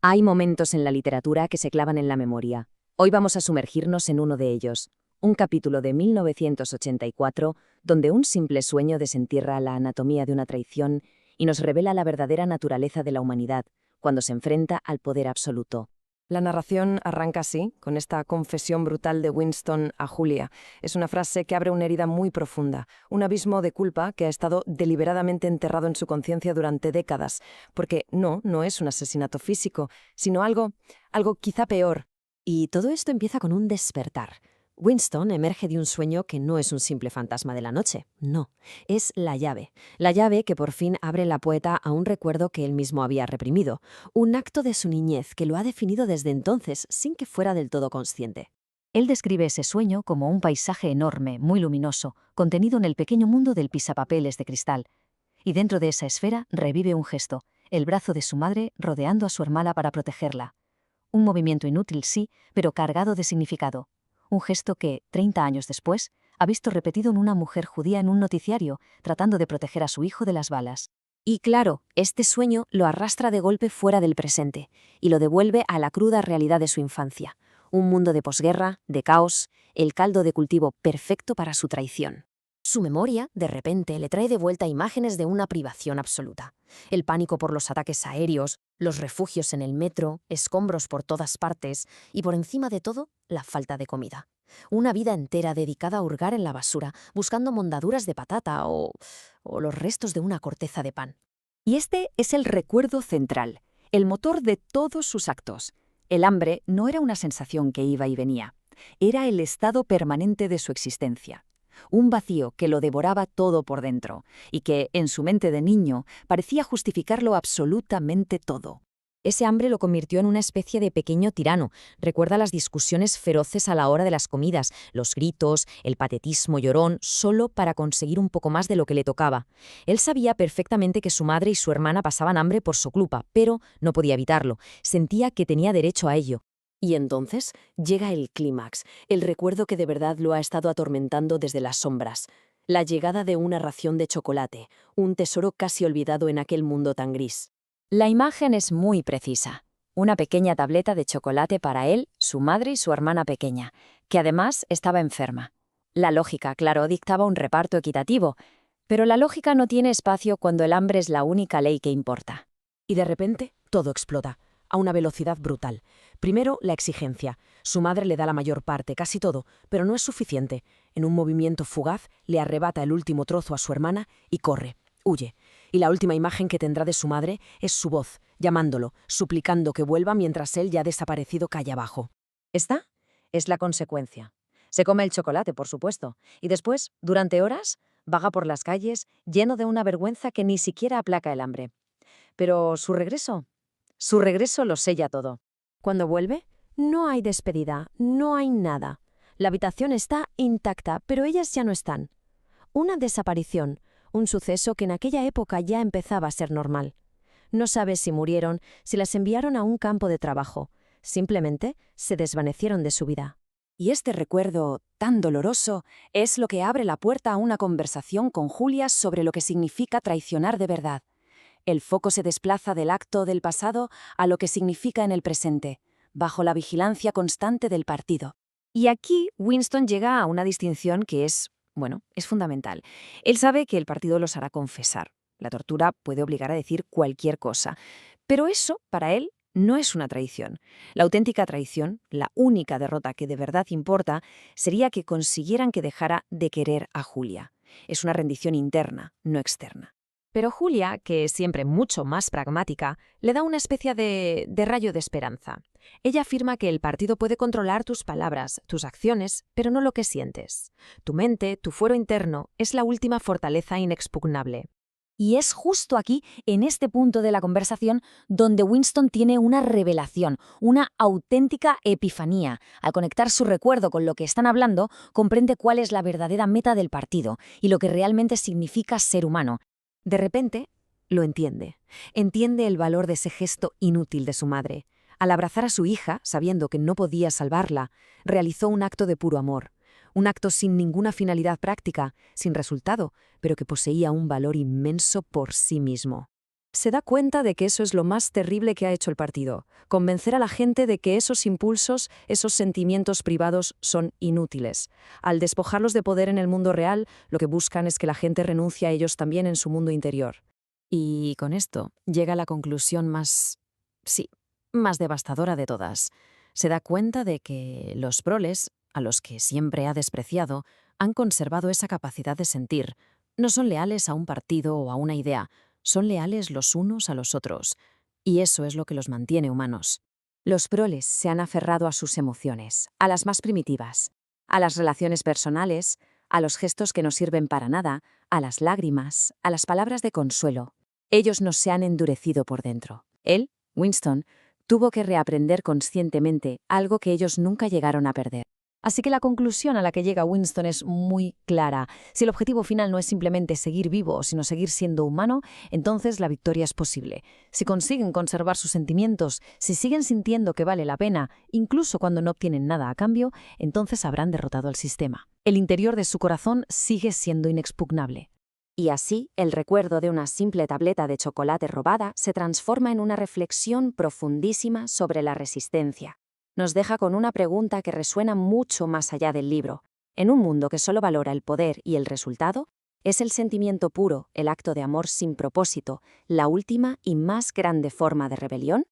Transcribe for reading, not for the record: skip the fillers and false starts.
Hay momentos en la literatura que se clavan en la memoria. Hoy vamos a sumergirnos en uno de ellos, un capítulo de 1984, donde un simple sueño desentierra la anatomía de una traición y nos revela la verdadera naturaleza de la humanidad, cuando se enfrenta al poder absoluto. La narración arranca así, con esta confesión brutal de Winston a Julia. Es una frase que abre una herida muy profunda, un abismo de culpa que ha estado deliberadamente enterrado en su conciencia durante décadas, porque no es un asesinato físico, sino algo quizá peor. Y todo esto empieza con un despertar. Winston emerge de un sueño que no es un simple fantasma de la noche, no, es la llave que por fin abre la puerta a un recuerdo que él mismo había reprimido, un acto de su niñez que lo ha definido desde entonces sin que fuera del todo consciente. Él describe ese sueño como un paisaje enorme, muy luminoso, contenido en el pequeño mundo del pisapapeles de cristal. Y dentro de esa esfera revive un gesto, el brazo de su madre rodeando a su hermana para protegerla. Un movimiento inútil, sí, pero cargado de significado. Un gesto que, 30 años después, ha visto repetido en una mujer judía en un noticiario, tratando de proteger a su hijo de las balas. Y claro, este sueño lo arrastra de golpe fuera del presente y lo devuelve a la cruda realidad de su infancia. Un mundo de posguerra, de caos, el caldo de cultivo perfecto para su traición. Su memoria, de repente, le trae de vuelta imágenes de una privación absoluta. El pánico por los ataques aéreos, los refugios en el metro, escombros por todas partes y, por encima de todo, la falta de comida. Una vida entera dedicada a hurgar en la basura, buscando mondaduras de patata o los restos de una corteza de pan. Y este es el recuerdo central, el motor de todos sus actos. El hambre no era una sensación que iba y venía, era el estado permanente de su existencia. Un vacío que lo devoraba todo por dentro y que, en su mente de niño, parecía justificarlo absolutamente todo. Ese hambre lo convirtió en una especie de pequeño tirano. Recuerda las discusiones feroces a la hora de las comidas, los gritos, el patetismo llorón, solo para conseguir un poco más de lo que le tocaba. Él sabía perfectamente que su madre y su hermana pasaban hambre por su culpa, pero no podía evitarlo. Sentía que tenía derecho a ello. Y entonces llega el clímax, el recuerdo que de verdad lo ha estado atormentando desde las sombras. La llegada de una ración de chocolate, un tesoro casi olvidado en aquel mundo tan gris. La imagen es muy precisa. Una pequeña tableta de chocolate para él, su madre y su hermana pequeña, que además estaba enferma. La lógica, claro, dictaba un reparto equitativo, pero la lógica no tiene espacio cuando el hambre es la única ley que importa. Y de repente, todo explota, a una velocidad brutal. Primero, la exigencia. Su madre le da la mayor parte, casi todo, pero no es suficiente. En un movimiento fugaz, le arrebata el último trozo a su hermana y corre, huye. Y la última imagen que tendrá de su madre es su voz, llamándolo, suplicando que vuelva mientras él ya desaparecido cae abajo. Esta es la consecuencia. Se come el chocolate, por supuesto, y después, durante horas, vaga por las calles lleno de una vergüenza que ni siquiera aplaca el hambre. Pero su regreso lo sella todo. Cuando vuelve, no hay despedida, no hay nada. La habitación está intacta, pero ellas ya no están. Una desaparición, un suceso que en aquella época ya empezaba a ser normal. No sabe si murieron, si las enviaron a un campo de trabajo. Simplemente se desvanecieron de su vida. Y este recuerdo tan doloroso es lo que abre la puerta a una conversación con Julia sobre lo que significa traicionar de verdad. El foco se desplaza del acto del pasado a lo que significa en el presente, bajo la vigilancia constante del partido. Y aquí Winston llega a una distinción que es fundamental. Él sabe que el partido los hará confesar. La tortura puede obligar a decir cualquier cosa. Pero eso, para él, no es una traición. La auténtica traición, la única derrota que de verdad importa, sería que consiguieran que dejara de querer a Julia. Es una rendición interna, no externa. Pero Julia, que es siempre mucho más pragmática, le da una especie de rayo de esperanza. Ella afirma que el partido puede controlar tus palabras, tus acciones, pero no lo que sientes. Tu mente, tu fuero interno, es la última fortaleza inexpugnable. Y es justo aquí, en este punto de la conversación, donde Winston tiene una revelación, una auténtica epifanía. Al conectar su recuerdo con lo que están hablando, comprende cuál es la verdadera meta del partido y lo que realmente significa ser humano. De repente, lo entiende. Entiende el valor de ese gesto inútil de su madre. Al abrazar a su hija, sabiendo que no podía salvarla, realizó un acto de puro amor. Un acto sin ninguna finalidad práctica, sin resultado, pero que poseía un valor inmenso por sí mismo. Se da cuenta de que eso es lo más terrible que ha hecho el partido, convencer a la gente de que esos impulsos, esos sentimientos privados son inútiles. Al despojarlos de poder en el mundo real, lo que buscan es que la gente renuncie a ellos también en su mundo interior. Y con esto llega a la conclusión más devastadora de todas. Se da cuenta de que los proles, a los que siempre ha despreciado, han conservado esa capacidad de sentir. No son leales a un partido o a una idea, son leales los unos a los otros. Y eso es lo que los mantiene humanos. Los proles se han aferrado a sus emociones, a las más primitivas, a las relaciones personales, a los gestos que no sirven para nada, a las lágrimas, a las palabras de consuelo. Ellos no se han endurecido por dentro. Él, Winston, tuvo que reaprender conscientemente algo que ellos nunca llegaron a perder. Así que la conclusión a la que llega Winston es muy clara. Si el objetivo final no es simplemente seguir vivo, sino seguir siendo humano, entonces la victoria es posible. Si consiguen conservar sus sentimientos, si siguen sintiendo que vale la pena, incluso cuando no obtienen nada a cambio, entonces habrán derrotado al sistema. El interior de su corazón sigue siendo inexpugnable. Y así, el recuerdo de una simple tableta de chocolate robada se transforma en una reflexión profundísima sobre la resistencia. Nos deja con una pregunta que resuena mucho más allá del libro. En un mundo que solo valora el poder y el resultado, ¿es el sentimiento puro, el acto de amor sin propósito, la última y más grande forma de rebelión?